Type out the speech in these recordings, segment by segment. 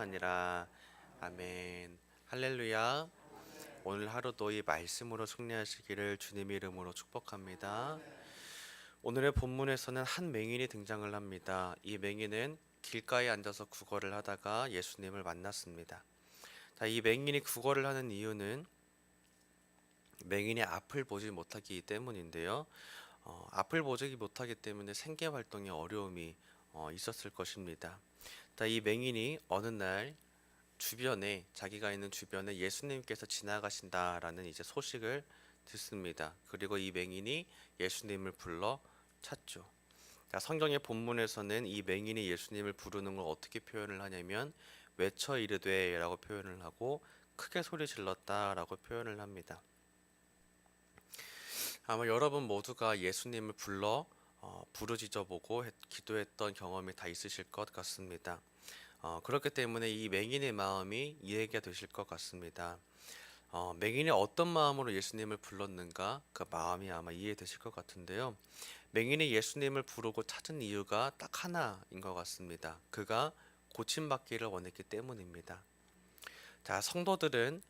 충만하니라. 아멘. 할렐루야. 오늘 하루도 이 말씀으로 승리하시기를 주님의 이름으로 축복합니다. 오늘의 본문에서는 한 맹인이 등장을 합니다. 이 맹인은 길가에 앉아서 구걸을 하다가 예수님을 만났습니다. 자, 이 맹인이 구걸을 하는 이유는 맹인이 앞을 보지 못하기 때문인데요. 앞을 보지 못하기 때문에 생계 활동에 어려움이 있었을 것입니다. 자, 이 맹인이 어느 날 주변에 자기가 있는 주변에 예수님께서 지나가신다라는 이제 소식을 듣습니다. 그리고 이 맹인이 예수님을 불러 찾죠. 자, 성경의 본문에서는 이 맹인이 예수님을 부르는 걸 어떻게 표현을 하냐면 외쳐 이르되라고 표현을 하고 크게 소리 질렀다라고 표현을 합니다. 아마 여러분 모두가 예수님을 불러 부르짖어 보고 기도했던 경험이 다 있으실 것 같습니다. 그렇기 때문에 이 맹인의 마음이 이해가 되실 것 같습니다. 맹인이 어떤 마음으로 예수님을 불렀는가 그 마음이 아마 이해되실 것 같은데요. 맹인이 예수님을 부르고 찾은 이유가 딱 하나인 것 같습니다. 그가 고침받기를 원했기 때문입니다. 자, 성도들은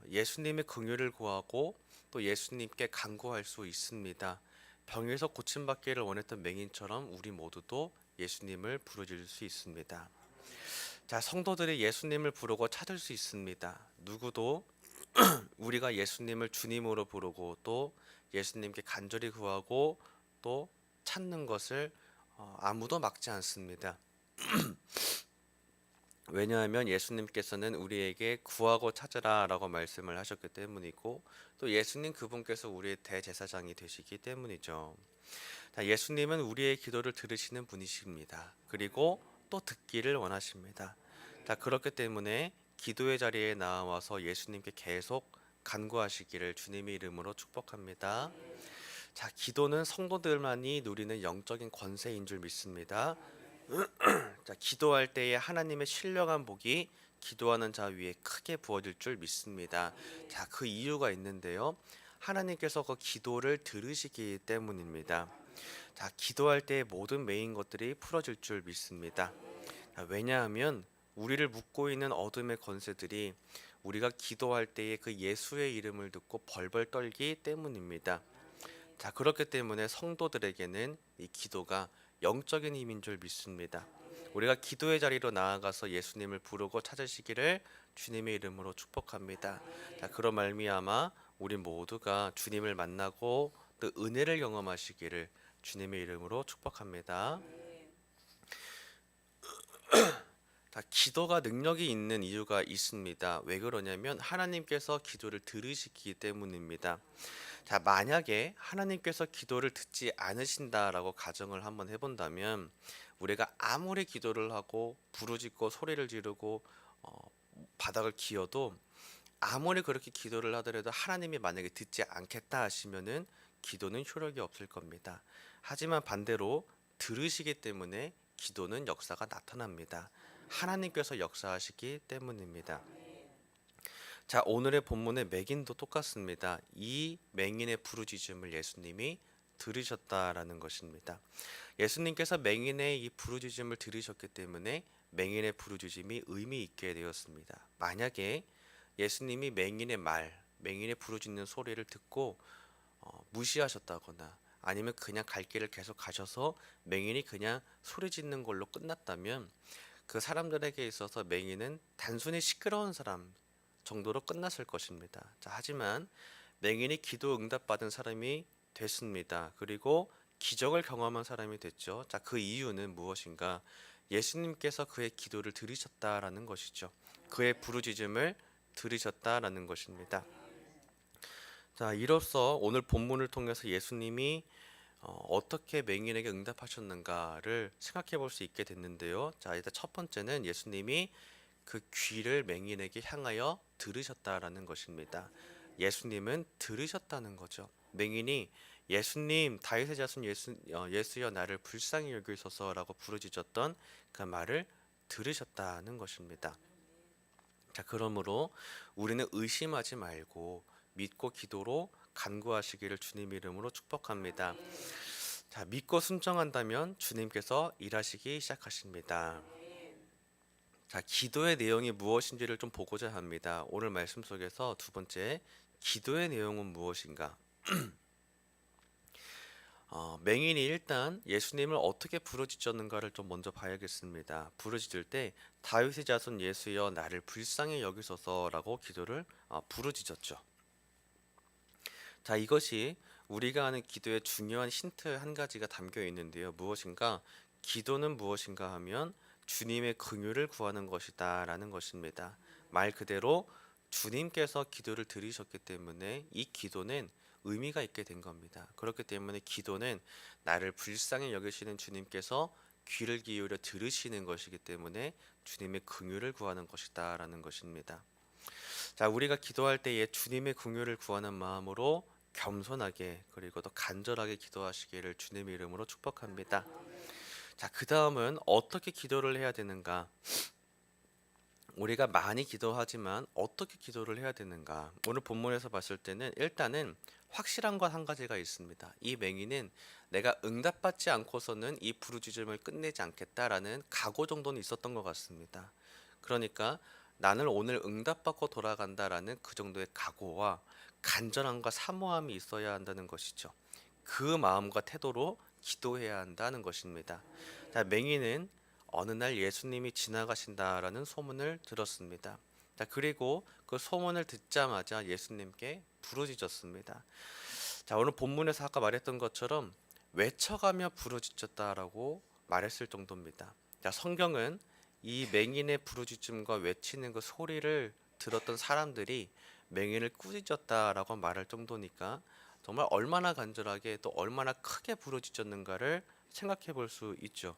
예수님의 긍휼을 구하고 또 예수님께 간구할 수 있습니다. 병에서 고침받기를 원했던 맹인처럼 우리 모두도 예수님을 부르짖을 수 있습니다. 자, 성도들이 예수님을 부르고 찾을 수 있습니다. 누구도 우리가 예수님을 주님으로 부르고 또 예수님께 간절히 구하고 또 찾는 것을 아무도 막지 않습니다. 왜냐하면 예수님께서는 우리에게 구하고 찾으라라고 말씀을 하셨기 때문이고 또 예수님 그분께서 우리의 대제사장이 되시기 때문이죠. 자, 예수님은 우리의 기도를 들으시는 분이십니다. 그리고 또 듣기를 원하십니다. 자, 그렇기 때문에 기도의 자리에 나와서 예수님께 계속 간구하시기를 주님의 이름으로 축복합니다. 자, 기도는 성도들만이 누리는 영적인 권세인 줄 믿습니다. 자, 기도할 때에 하나님의 신령한 복이 기도하는 자 위에 크게 부어질 줄 믿습니다. 자, 그 이유가 있는데요. 하나님께서 그 기도를 들으시기 때문입니다. 자, 기도할 때의 모든 메인 것들이 풀어질 줄 믿습니다. 자, 왜냐하면 우리를 묶고 있는 어둠의 권세들이 우리가 기도할 때에 그 예수의 이름을 듣고 벌벌 떨기 때문입니다. 자, 그렇기 때문에 성도들에게는 이 기도가 영적인 힘인 줄 믿습니다. 우리가 기도의 자리로 나아가서 예수님을 부르고 찾으시기를 주님의 이름으로 축복합니다. 자, 그런 말미암아 우리 모두가 주님을 만나고 또 은혜를 경험하시기를 주님의 이름으로 축복합니다. 자, 기도가 능력이 있는 이유가 있습니다. 왜 그러냐면 하나님께서 기도를 들으시기 때문입니다. 자, 만약에 하나님께서 기도를 듣지 않으신다라고 가정을 한번 해본다면 우리가 아무리 기도를 하고 부르짖고 소리를 지르고 바닥을 기어도 아무리 그렇게 기도를 하더라도 하나님이 만약에 듣지 않겠다 하시면은 기도는 효력이 없을 겁니다. 하지만 반대로 들으시기 때문에 기도는 역사가 나타납니다. 하나님께서 역사하시기 때문입니다. 자, 오늘의 본문의 맹인도 똑같습니다. 이 맹인의 부르짖음을 예수님이 들으셨다라는 것입니다. 예수님께서 맹인의 이 부르짖음을 들으셨기 때문에 맹인의 부르짖음이 의미 있게 되었습니다. 만약에 예수님이 맹인의 부르짖는 소리를 듣고 무시하셨다거나 아니면 그냥 갈 길을 계속 가셔서 맹인이 그냥 소리 짓는 걸로 끝났다면 그 사람들에게 있어서 맹인은 단순히 시끄러운 사람 정도로 끝났을 것입니다. 자, 하지만 맹인이 기도 응답받은 사람이 됐습니다. 그리고 기적을 경험한 사람이 됐죠. 자, 그 이유는 무엇인가? 예수님께서 그의 기도를 들으셨다라는 것이죠. 그의 부르짖음을 들으셨다라는 것입니다. 자, 이로써 오늘 본문을 통해서 예수님이 어떻게 맹인에게 응답하셨는가를 생각해 볼 수 있게 됐는데요. 자, 일단 첫 번째는 예수님이 그 귀를 맹인에게 향하여 들으셨다라는 것입니다. 예수님은 들으셨다는 거죠. 맹인이 예수님, 다윗의 자손 예수여 나를 불쌍히 여기소서라고 부르짖었던 그 말을 들으셨다는 것입니다. 자, 그러므로 우리는 의심하지 말고 믿고 기도로 간구하시기를 주님 이름으로 축복합니다. 자, 믿고 순종한다면 주님께서 일하시기 시작하십니다. 자, 기도의 내용이 무엇인지를 좀 보고자 합니다. 오늘 말씀 속에서 두 번째, 기도의 내용은 무엇인가? 맹인이 일단 예수님을 어떻게 부르짖었는가를 좀 먼저 봐야겠습니다. 부르짖을 때 다윗의 자손 예수여 나를 불쌍히 여기소서라고 기도를 부르짖었죠. 자, 이것이 우리가 하는 기도의 중요한 힌트 한 가지가 담겨 있는데요. 무엇인가? 기도는 무엇인가 하면 주님의 긍휼을 구하는 것이다라는 것입니다. 말 그대로 주님께서 기도를 들으셨기 때문에 이 기도는 의미가 있게 된 겁니다. 그렇기 때문에 기도는 나를 불쌍히 여기시는 주님께서 귀를 기울여 들으시는 것이기 때문에 주님의 긍휼을 구하는 것이다라는 것입니다. 자, 우리가 기도할 때에 주님의 긍휼을 구하는 마음으로 겸손하게 그리고 또 간절하게 기도하시기를 주님의 이름으로 축복합니다. 자, 그 다음은 어떻게 기도를 해야 되는가? 우리가 많이 기도하지만 어떻게 기도를 해야 되는가? 오늘 본문에서 봤을 때는 일단은 확실한 것 한 가지가 있습니다. 이 맹인은 내가 응답받지 않고서는 이 부르짖음을 끝내지 않겠다라는 각오 정도는 있었던 것 같습니다. 그러니까 나는 오늘 응답받고 돌아간다라는 그 정도의 각오와 간절함과 사모함이 있어야 한다는 것이죠. 그 마음과 태도로 기도해야 한다는 것입니다. 자, 맹인은 어느 날 예수님이 지나가신다라는 소문을 들었습니다. 자, 그리고 그 소문을 듣자마자 예수님께 부르짖었습니다. 자, 오늘 본문에서 아까 말했던 것처럼 외쳐가며 부르짖었다라고 말했을 정도입니다. 자, 성경은 이 맹인의 부르짖음과 외치는 그 소리를 들었던 사람들이 맹인을 꾸짖었다라고 말할 정도니까 정말 얼마나 간절하게 또 얼마나 크게 부르짖었는가를 생각해 볼 수 있죠.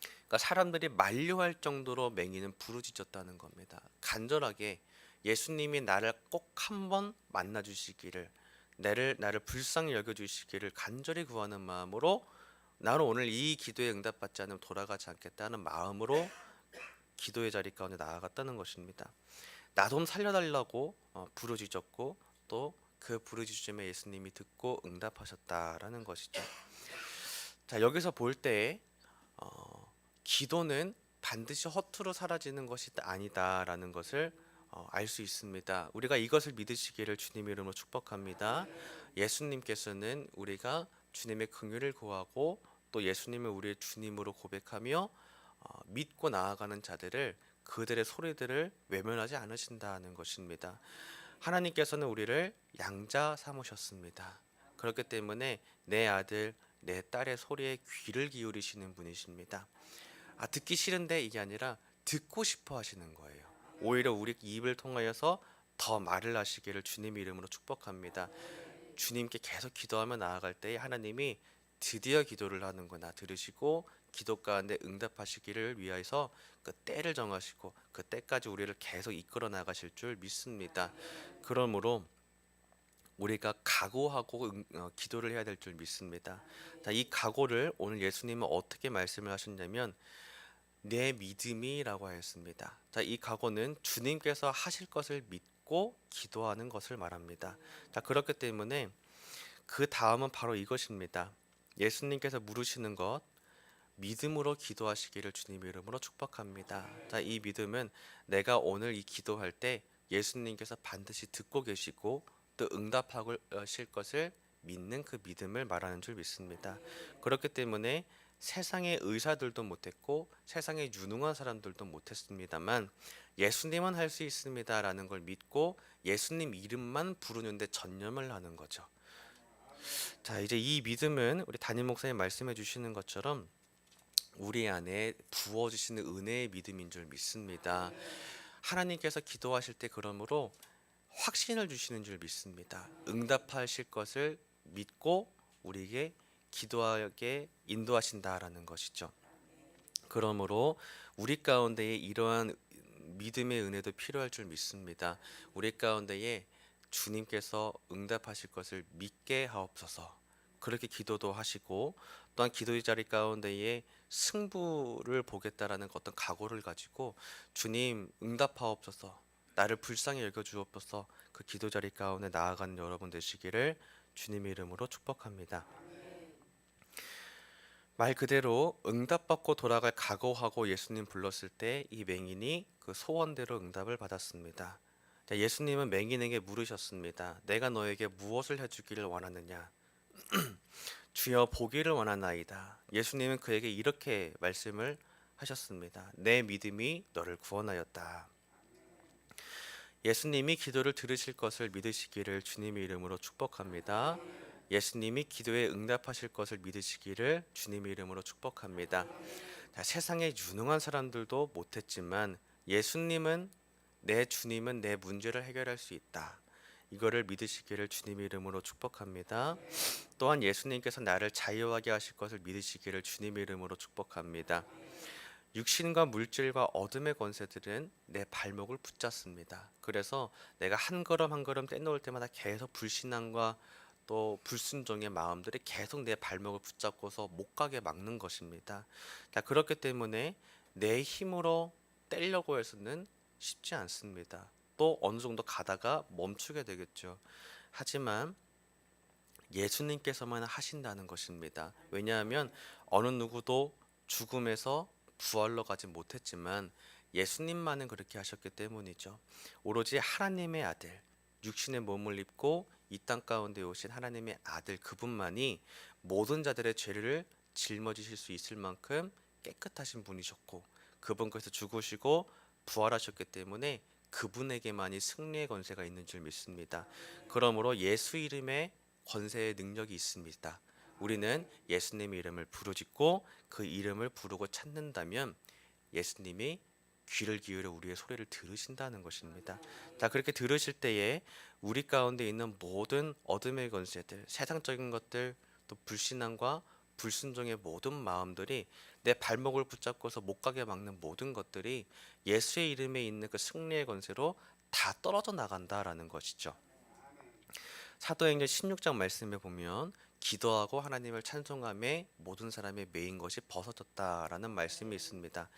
그러니까 사람들이 만류할 정도로 맹인은 부르짖었다는 겁니다. 간절하게 예수님이 나를 꼭 한번 만나 주시기를, 나를 불쌍히 여겨 주시기를 간절히 구하는 마음으로 나는 오늘 이 기도에 응답받지 않으면 돌아가지 않겠다는 마음으로 기도의 자리 가운데 나아갔다는 것입니다. 나 좀 살려달라고 부르짖었고 또 그 부르짖음에 예수님이 듣고 응답하셨다라는 것이죠. 자, 여기서 볼 때 기도는 반드시 허투루 사라지는 것이 아니다라는 것을 알 수 있습니다. 우리가 이것을 믿으시기를 주님의 이름으로 축복합니다. 예수님께서는 우리가 주님의 긍휼을 구하고 또 예수님을 우리의 주님으로 고백하며 믿고 나아가는 자들을 그들의 소리들을 외면하지 않으신다는 것입니다. 하나님께서는 우리를 양자 삼으셨습니다. 그렇기 때문에 내 아들, 내 딸의 소리에 귀를 기울이시는 분이십니다. 듣기 싫은데 이게 아니라 듣고 싶어 하시는 거예요. 오히려 우리 입을 통하여서 더 말을 하시기를 주님의 이름으로 축복합니다. 주님께 계속 기도하며 나아갈 때 하나님이 드디어 기도를 하는구나 들으시고 기도 가운데 응답하시기를 위하여서 그 때를 정하시고 그 때까지 우리를 계속 이끌어 나가실 줄 믿습니다. 그러므로 우리가 각오하고 기도를 해야 될 줄 믿습니다. 자, 이 각오를 오늘 예수님은 어떻게 말씀을 하셨냐면 내 믿음이라고 하였습니다. 자, 이 각오는 주님께서 하실 것을 믿고 기도하는 것을 말합니다. 자, 그렇기 때문에 그 다음은 바로 이것입니다. 예수님께서 물으시는 것 믿음으로 기도하시기를 주님의 이름으로 축복합니다. 자, 이 믿음은 내가 오늘 이 기도할 때 예수님께서 반드시 듣고 계시고 또 응답하실 것을 믿는 그 믿음을 말하는 줄 믿습니다. 그렇기 때문에 세상의 의사들도 못했고 세상의 유능한 사람들도 못했습니다만 예수님은 할 수 있습니다라는 걸 믿고 예수님 이름만 부르는데 전념을 하는 거죠. 자, 이제 이 믿음은 우리 담임 목사님 말씀해 주시는 것처럼 우리 안에 부어주시는 은혜의 믿음인 줄 믿습니다. 하나님께서 기도하실 때 그러므로 확신을 주시는 줄 믿습니다. 응답하실 것을 믿고 우리에게 기도하게 인도하신다라는 것이죠. 그러므로 우리 가운데에 이러한 믿음의 은혜도 필요할 줄 믿습니다. 우리 가운데에 주님께서 응답하실 것을 믿게 하옵소서. 그렇게 기도도 하시고 또한 기도의 자리 가운데에 승부를 보겠다라는 어떤 각오를 가지고 주님 응답하옵소서. 나를 불쌍히 여겨 주옵소서. 그 기도 자리 가운데 나아가는 여러분 되시기를 주님의 이름으로 축복합니다. 말 그대로 응답받고 돌아갈 각오하고 예수님 불렀을 때 이 맹인이 그 소원대로 응답을 받았습니다. 자, 예수님은 맹인에게 물으셨습니다. 내가 너에게 무엇을 해주기를 원하느냐? 주여 보기를 원하나이다. 예수님은 그에게 이렇게 말씀을 하셨습니다. 내 믿음이 너를 구원하였다. 예수님이 기도를 들으실 것을 믿으시기를 주님의 이름으로 축복합니다. 예수님이 기도에 응답하실 것을 믿으시기를 주님의 이름으로 축복합니다. 자, 세상에 유능한 사람들도 못했지만 예수님은 내 주님은 내 문제를 해결할 수 있다. 이거를 믿으시기를 주님의 이름으로 축복합니다. 또한 예수님께서 나를 자유하게 하실 것을 믿으시기를 주님의 이름으로 축복합니다. 육신과 물질과 어둠의 권세들은 내 발목을 붙잡습니다. 그래서 내가 한 걸음 한 걸음 떼놓을 때마다 계속 불신앙과 또 불순종의 마음들이 계속 내 발목을 붙잡고서 못 가게 막는 것입니다. 자, 그렇기 때문에 내 힘으로 떼려고 해서는 쉽지 않습니다. 또 어느 정도 가다가 멈추게 되겠죠. 하지만 예수님께서만 하신다는 것입니다. 왜냐하면 어느 누구도 죽음에서 부활로 가지 못했지만 예수님만은 그렇게 하셨기 때문이죠. 오로지 하나님의 아들, 육신의 몸을 입고 이 땅 가운데 오신 하나님의 아들 그분만이 모든 자들의 죄를 짊어지실 수 있을 만큼 깨끗하신 분이셨고 그분께서 죽으시고 부활하셨기 때문에 그분에게만이 승리의 권세가 있는 줄 믿습니다. 그러므로 예수 이름에 권세의 능력이 있습니다. 우리는 예수님의 이름을 부르짖고 그 이름을 부르고 찾는다면 예수님이 귀를 기울여 우리의 소리를 들으신다는 것입니다. 자, 그렇게 들으실 때에 우리 가운데 있는 모든 어둠의 권세들, 세상적인 것들, 또 불신앙과 불순종의 모든 마음들이 내 발목을 붙잡고서 못 가게 막는 모든 것들이 예수의 이름에 있는 그 승리의 권세로 다 떨어져 나간다라는 것이죠. 사도행전 16장 말씀에 보면 기도하고 하나님을 찬송함에 모든 사람의 매인 것이 벗어졌다라는 말씀이 있습니다.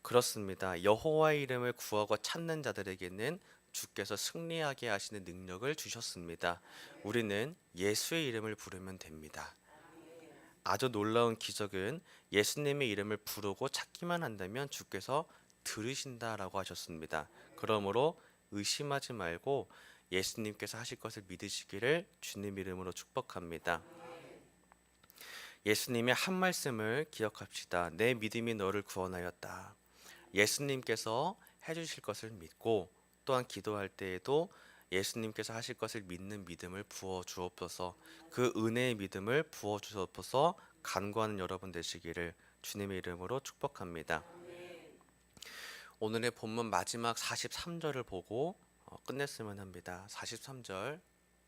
그렇습니다. 여호와의 이름을 구하고 찾는 자들에게는 주께서 승리하게 하시는 능력을 주셨습니다. 우리는 예수의 이름을 부르면 됩니다. 아주 놀라운 기적은 예수님의 이름을 부르고 찾기만 한다면 주께서 들으신다라고 하셨습니다. 그러므로 의심하지 말고 예수님께서 하실 것을 믿으시기를 주님 이름으로 축복합니다. 예수님의 한 말씀을 기억합시다. 내 믿음이 너를 구원하였다. 예수님께서 해주실 것을 믿고 또한 기도할 때에도 예수님께서 하실 것을 믿는 믿음을 부어 주옵소서. 그 은혜의 믿음을 부어 주옵소서. 간구하는 여러분 되시기를 주님의 이름으로 축복합니다. 오늘의 본문 마지막 43절을 보고 끝냈으면 합니다. 43절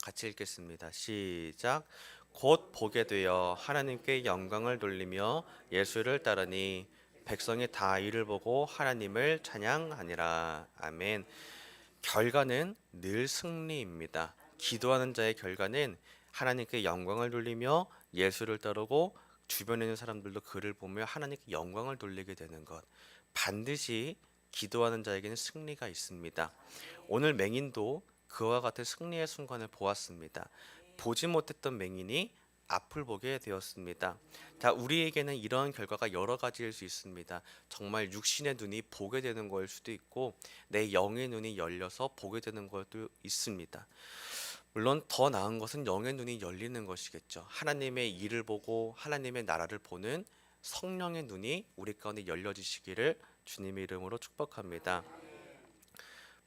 같이 읽겠습니다. 시작. 곧 보게 되어 하나님께 영광을 돌리며 예수를 따르니 백성이 다 이를 보고 하나님을 찬양하니라. 아멘. 결과는 늘 승리입니다. 기도하는 자의 결과는 하나님께 영광을 돌리며 예수를 따르고 주변에 있는 사람들도 그를 보며 하나님께 영광을 돌리게 되는 것. 반드시 기도하는 자에게는 승리가 있습니다. 오늘 맹인도 그와 같은 승리의 순간을 보았습니다. 보지 못했던 맹인이 앞을 보게 되었습니다. 자, 우리에게는 이러한 결과가 여러 가지일 수 있습니다. 정말 육신의 눈이 보게 되는 걸 수도 있고 내 영의 눈이 열려서 보게 되는 것도 있습니다. 물론 더 나은 것은 영의 눈이 열리는 것이겠죠. 하나님의 일을 보고 하나님의 나라를 보는 성령의 눈이 우리 가운데 열려지시기를 주님의 이름으로 축복합니다.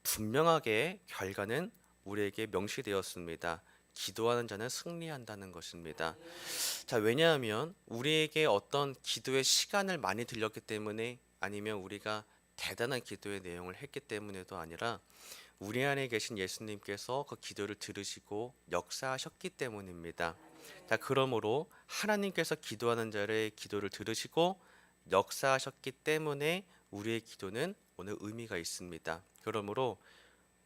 분명하게 결과는 우리에게 명시되었습니다. 기도하는 자는 승리한다는 것입니다. 자, 왜냐하면 우리에게 어떤 기도의 시간을 많이 들렸기 때문에 아니면 우리가 대단한 기도의 내용을 했기 때문에도 아니라 우리 안에 계신 예수님께서 그 기도를 들으시고 역사하셨기 때문입니다. 자, 그러므로 하나님께서 기도하는 자의 기도를 들으시고 역사하셨기 때문에 우리의 기도는 오늘 의미가 있습니다. 그러므로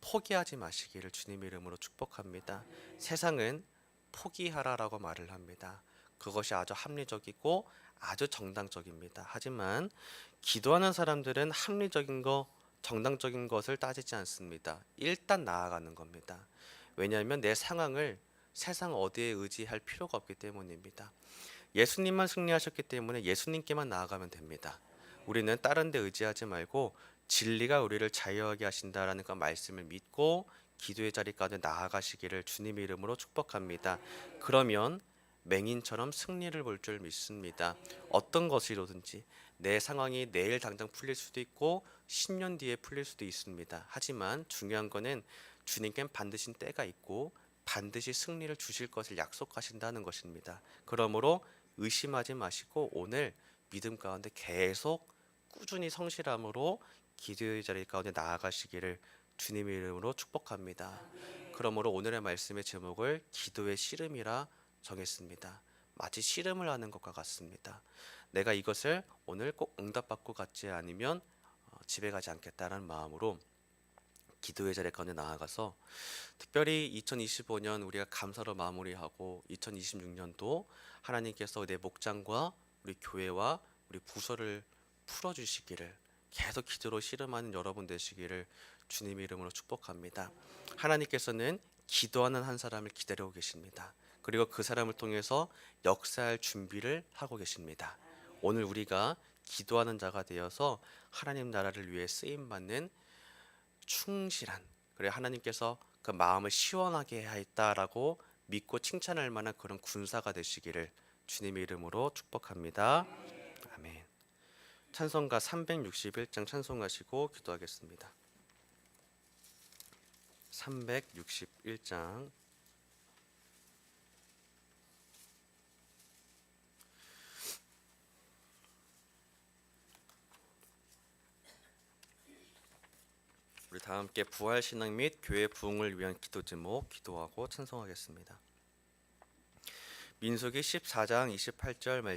포기하지 마시기를 주님의 이름으로 축복합니다. 세상은 포기하라라고 말을 합니다. 그것이 아주 합리적이고 아주 정당적입니다. 하지만 기도하는 사람들은 합리적인 거, 정당적인 것을 따지지 않습니다. 일단 나아가는 겁니다. 왜냐하면 내 상황을 세상 어디에 의지할 필요가 없기 때문입니다. 예수님만 승리하셨기 때문에 예수님께만 나아가면 됩니다. 우리는 다른 데 의지하지 말고 진리가 우리를 자유하게 하신다라는 그 말씀을 믿고 기도의 자리 가운데 나아가시기를 주님의 이름으로 축복합니다. 그러면 맹인처럼 승리를 볼 줄 믿습니다. 어떤 것이로든지 내 상황이 내일 당장 풀릴 수도 있고 10년 뒤에 풀릴 수도 있습니다. 하지만 중요한 거는 주님께는 반드시 때가 있고 반드시 승리를 주실 것을 약속하신다는 것입니다. 그러므로 의심하지 마시고 오늘 믿음 가운데 계속 꾸준히 성실함으로 기도의 자리 가운데 나아가시기를 주님의 이름으로 축복합니다. 그러므로 오늘의 말씀의 제목을 기도의 씨름이라 정했습니다. 마치 씨름을 하는 것과 같습니다. 내가 이것을 오늘 꼭 응답받고 갔지 않으면 집에 가지 않겠다는 마음으로 기도의 자리 가운데 나아가서 특별히 2025년 우리가 감사로 마무리하고 2026년도 하나님께서 내 목장과 우리 교회와 우리 부서를 풀어주시기를 계속 기도로 씨름하는 여러분 되시기를 주님의 이름으로 축복합니다. 하나님께서는 기도하는 한 사람을 기다리고 계십니다. 그리고 그 사람을 통해서 역사할 준비를 하고 계십니다. 오늘 우리가 기도하는 자가 되어서 하나님 나라를 위해 쓰임받는 충실한, 그래 하나님께서 그 마음을 시원하게 하였다라고 믿고 칭찬할 만한 그런 군사가 되시기를 주님의 이름으로 축복합니다. 아멘. 찬송가 361장 찬송하시고 기도하겠습니다. 361장 우리 다 함께 부활 신앙 및 교회 부흥을 위한 기도 제목 기도하고 찬송하겠습니다. 민수기 14장 28절 말씀